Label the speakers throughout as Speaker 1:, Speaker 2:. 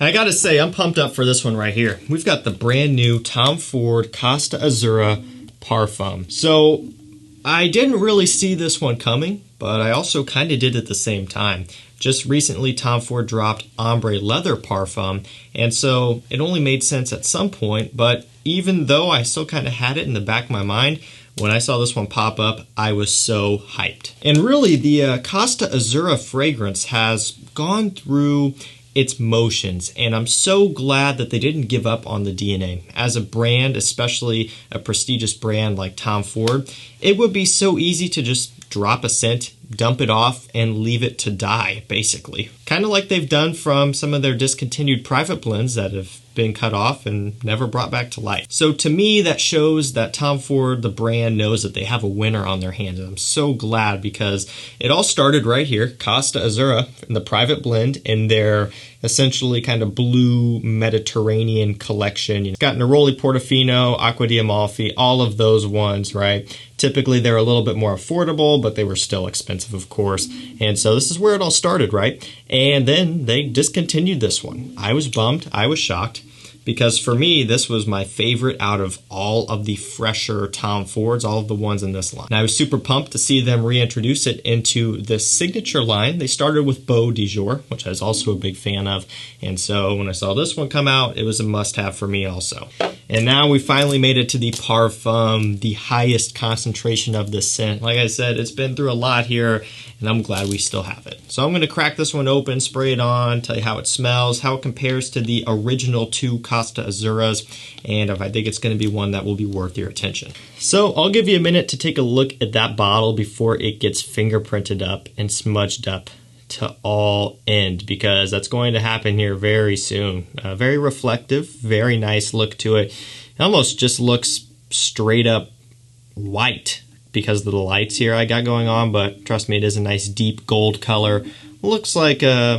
Speaker 1: I gotta say, I'm pumped up for this one right here. We've got the brand new Tom Ford Costa Azzurra Parfum. So I didn't really see this one coming, but I also kind of did at the same time. Just recently, Tom Ford dropped Ombre Leather Parfum, and so it only made sense at some point, but even though I still kind of had it in the back of my mind, when I saw this one pop up, I was so hyped. And really, the Costa Azzurra fragrance has gone through its motions, and I'm so glad that they didn't give up on the DNA. As a brand, especially a prestigious brand like Tom Ford, it would be so easy to just drop a scent, dump it off, and leave it to die, basically. Kind of like they've done from some of their discontinued private blends that have been cut off and never brought back to life. So to me, that shows that Tom Ford, the brand, knows that they have a winner on their hands. And I'm so glad because it all started right here, Costa Azzurra, in the private blend in their essentially kind of blue Mediterranean collection. You've got Neroli Portofino, Acqua di Amalfi, all of those ones, right? Typically, they're a little bit more affordable, but they were still expensive, of course. And so this is where it all started, right? And then they discontinued this one. I was bummed. I was shocked. Because for me, this was my favorite out of all of the fresher Tom Fords, all of the ones in this line. And I was super pumped to see them reintroduce it into the signature line. They started with Beau de Jour, which I was also a big fan of. And so when I saw this one come out, it was a must-have for me also. And now we finally made it to the Parfum, the highest concentration of this scent. Like I said, it's been through a lot here, and I'm glad we still have it. So I'm going to crack this one open, spray it on, tell you how it smells, how it compares to the original two Costa Azzurras, and if I think it's going to be one that will be worth your attention. So I'll give you a minute to take a look at that bottle before it gets fingerprinted up and smudged up to all end, because that's going to happen here very soon. Very reflective, very nice look to it. It almost just looks straight up white because of the lights here I got going on, but trust me, it is a nice deep gold color. Looks like a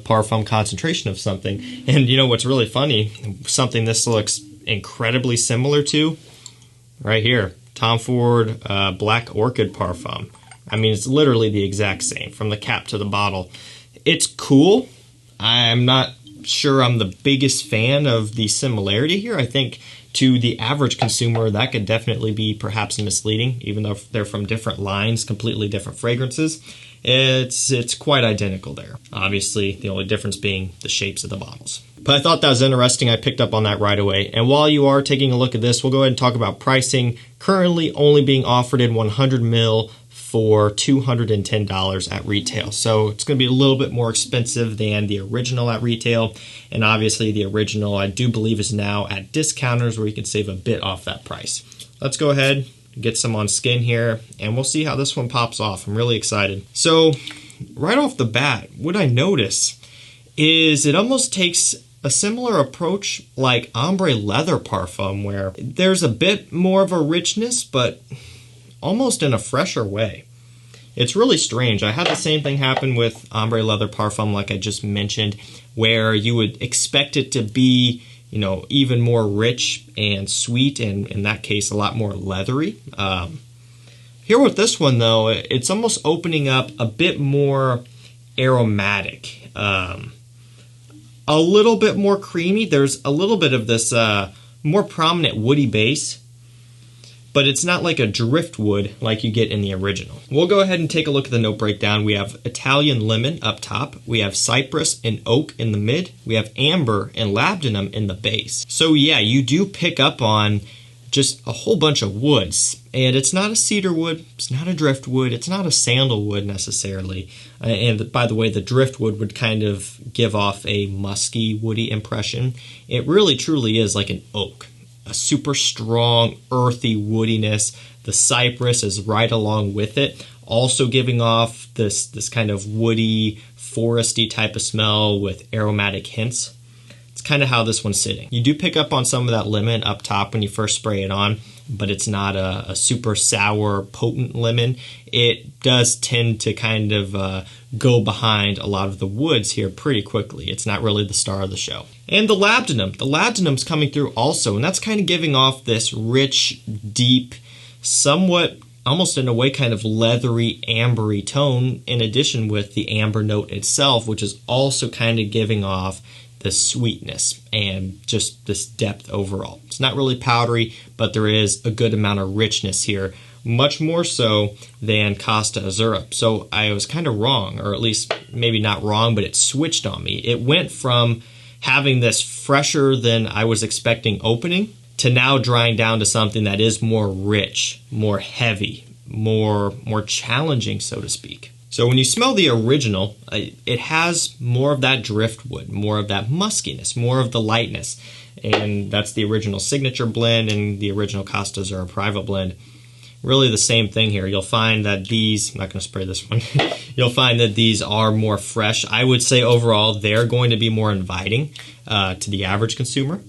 Speaker 1: Parfum concentration of something. And you know what's really funny? Something this looks incredibly similar to, right here, Tom Ford Black Orchid Parfum. I mean, it's literally the exact same from the cap to the bottle. It's cool. I'm not sure I'm the biggest fan of the similarity here. I think to the average consumer, that could definitely be perhaps misleading, even though they're from different lines, completely different fragrances. It's quite identical there. Obviously, the only difference being the shapes of the bottles. But I thought that was interesting. I picked up on that right away. And while you are taking a look at this, we'll go ahead and talk about pricing. Currently only being offered in 100 ml for $210 at retail. So it's going to be a little bit more expensive than the original at retail. And obviously the original, I do believe, is now at discounters where you can save a bit off that price. Let's go ahead, get some on skin here, and we'll see how this one pops off. I'm really excited. So right off the bat, what I notice is it almost takes a similar approach like Ombre Leather Parfum, where there's a bit more of a richness, but almost in a fresher way. It's really strange. I had the same thing happen with Ombre Leather Parfum, like I just mentioned, where you would expect it to be, even more rich and sweet, and in that case, a lot more leathery. Here with this one, though, it's almost opening up a bit more aromatic, a little bit more creamy. There's a little bit of this more prominent woody base, but it's not like a driftwood like you get in the original. We'll go ahead and take a look at the note breakdown. We have Italian lemon up top. We have cypress and oak in the mid. We have amber and labdanum in the base. So yeah, you do pick up on just a whole bunch of woods. And it's not a cedar wood, it's not a driftwood, it's not a sandalwood necessarily. And by the way, the driftwood would kind of give off a musky, woody impression. It really truly is like an oak. A super strong, earthy woodiness. The cypress is right along with it, also giving off this kind of woody, foresty type of smell with aromatic hints. It's kind of how this one's sitting. You do pick up on some of that lemon up top when you first spray it on, but it's not a super sour, potent lemon. It does tend to kind of go behind a lot of the woods here pretty quickly. It's not really the star of the show. And the labdanum. The labdanum's coming through also, and that's kind of giving off this rich, deep, somewhat, almost in a way, kind of leathery, ambery tone, in addition with the amber note itself, which is also kind of giving off the sweetness and just this depth overall. It's not really powdery, but there is a good amount of richness here, much more so than Costa Azzurra. So I was kind of wrong, or at least maybe not wrong, but it switched on me. It went from having this fresher than I was expecting opening to now drying down to something that is more rich, more heavy, more challenging, so to speak. So when you smell the original, it has more of that driftwood, more of that muskiness, more of the lightness. And that's the original signature blend and the original Costa Azzurra private blend. Really the same thing here. You'll find that these, I'm not going to spray this one, you'll find that these are more fresh. I would say overall they're going to be more inviting to the average consumer.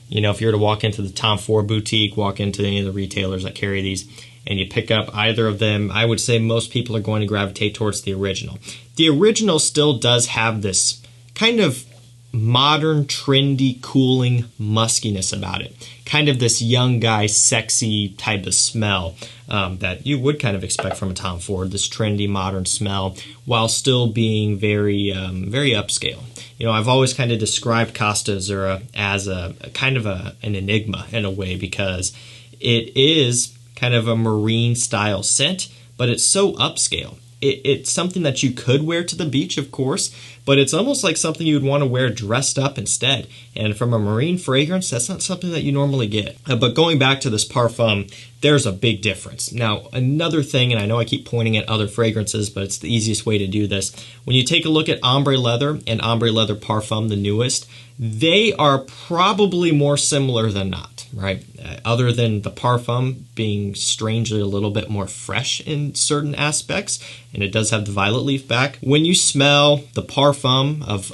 Speaker 1: You know, if you were to walk into the Tom Ford boutique, walk into any of the retailers that carry these, and you pick up either of them, I would say most people are going to gravitate towards the original. The original still does have this kind of modern, trendy, cooling muskiness about it. Kind of this young guy, sexy type of smell that you would kind of expect from a Tom Ford, this trendy, modern smell, while still being very, very upscale. You know, I've always kind of described Costa Azzurra as a kind of an enigma in a way, because it is kind of a marine style scent, but it's so upscale. It's something that you could wear to the beach, of course, but it's almost like something you would want to wear dressed up instead. And from a marine fragrance, that's not something that you normally get. But going back to this Parfum, there's a big difference. Now, another thing, and I know I keep pointing at other fragrances, but it's the easiest way to do this. When you take a look at Ombre Leather and Ombre Leather Parfum, the newest, they are probably more similar than not, right? Other than the Parfum being strangely a little bit more fresh in certain aspects, and it does have the violet leaf back. When you smell the Parfum of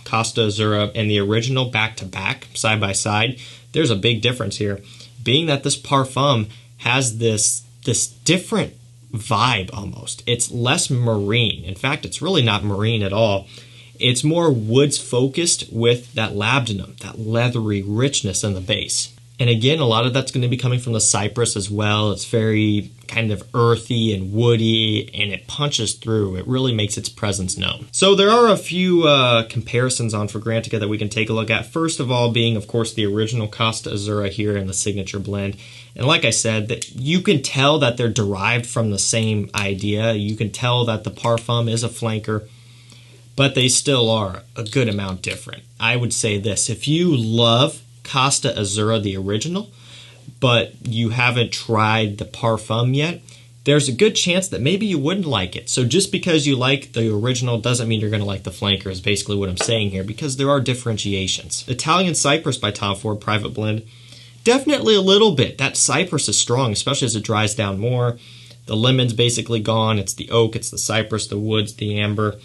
Speaker 1: Costa Azzurra and the original back to back, side by side, there's a big difference here. Being that this Parfum has this different vibe almost. It's less marine. In fact, it's really not marine at all. It's more woods focused with that labdanum, that leathery richness in the base. And again, a lot of that's going to be coming from the cypress as well. It's very kind of earthy and woody, and it punches through. It really makes its presence known. So there are a few comparisons on Fragrantica that we can take a look at. First of all being, of course, the original Costa Azzurra here in the signature blend. And like I said, that you can tell that they're derived from the same idea. You can tell that the Parfum is a flanker, but they still are a good amount different. I would say this: if you love Costa Azzurra, the original, but you haven't tried the Parfum yet, there's a good chance that maybe you wouldn't like it. So just because you like the original doesn't mean you're going to like the flanker, is basically what I'm saying here, because there are differentiations. Italian Cypress by Tom Ford Private Blend, definitely a little bit. That cypress is strong, especially as it dries down more. The lemon's basically gone. It's the oak, it's the cypress, the woods, the amber.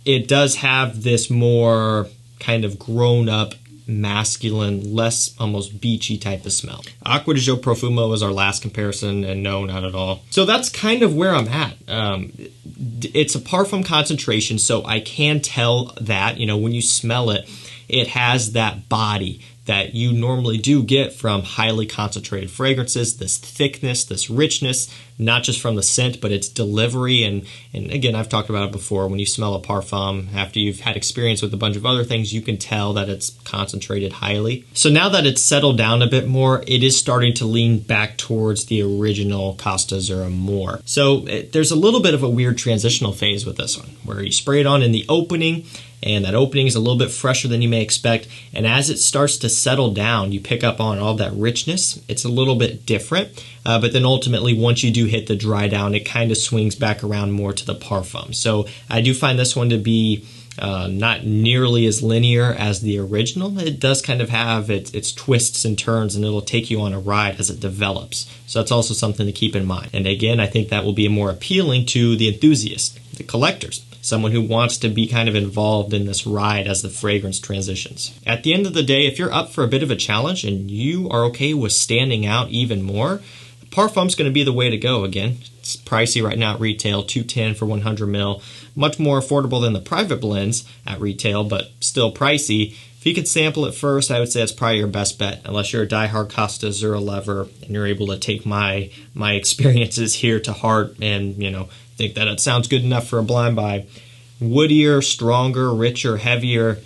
Speaker 1: It does have this more kind of grown-up, masculine, less almost beachy type of smell. Acqua di Gio Profumo is our last comparison, and no, not at all. So that's kind of where I'm at. It's a Parfum concentration, so I can tell that, you know, when you smell it, it has that body that you normally do get from highly concentrated fragrances, this thickness, this richness, not just from the scent, but its delivery. And again, I've talked about it before, when you smell a Parfum, after you've had experience with a bunch of other things, you can tell that it's concentrated highly. So now that it's settled down a bit more, it is starting to lean back towards the original Costa Azzurra more. So there's a little bit of a weird transitional phase with this one, where you spray it on in the opening, and that opening is a little bit fresher than you may expect. And as it starts to settle down, you pick up on all that richness. It's a little bit different, but then ultimately, once you do hit the dry down, it kind of swings back around more to the Parfum. So I do find this one to be not nearly as linear as the original. It does kind of have its twists and turns, and it'll take you on a ride as it develops. So that's also something to keep in mind. And again, I think that will be more appealing to the enthusiast, the collectors, someone who wants to be kind of involved in this ride as the fragrance transitions. At the end of the day, if you're up for a bit of a challenge and you are okay with standing out even more, Parfum's going to be the way to go. Again, it's pricey right now at retail, $210 for 100 ml. Much more affordable than the private blends at retail, but still pricey. If you could sample it first, I would say that's probably your best bet, unless you're a diehard Costa Azzurra lover and you're able to take my experiences here to heart and, you know, think that it sounds good enough for a blind buy. Woodier, stronger, richer, heavier.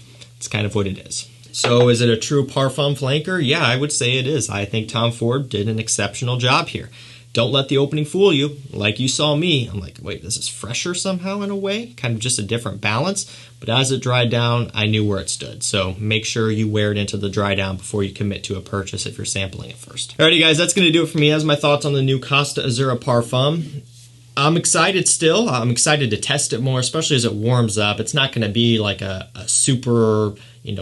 Speaker 1: It's kind of what it is. So is it a true Parfum flanker? Yeah, I would say it is. I think Tom Ford did an exceptional job here. Don't let the opening fool you. Like you saw me, I'm like, wait, this is fresher somehow in a way? Kind of just a different balance. But as it dried down, I knew where it stood. So make sure you wear it into the dry down before you commit to a purchase if you're sampling it first. Alrighty guys, that's going to do it for me. As my thoughts on the new Costa Azzurra Parfum. I'm excited still. I'm excited to test it more, especially as it warms up. It's not going to be like a super,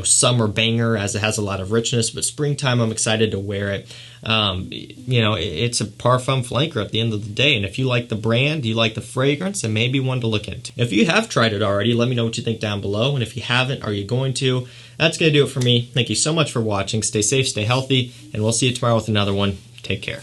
Speaker 1: summer banger as it has a lot of richness, but springtime I'm excited to wear it. It's a Parfum flanker at the end of the day, and if you like the brand, you like the fragrance, and maybe one to look into. If you have tried it already, let me know what you think down below, and if you haven't, are you going to? That's going to do it for me. Thank you so much for watching. Stay safe, stay healthy, and we'll see you tomorrow with another one. Take care.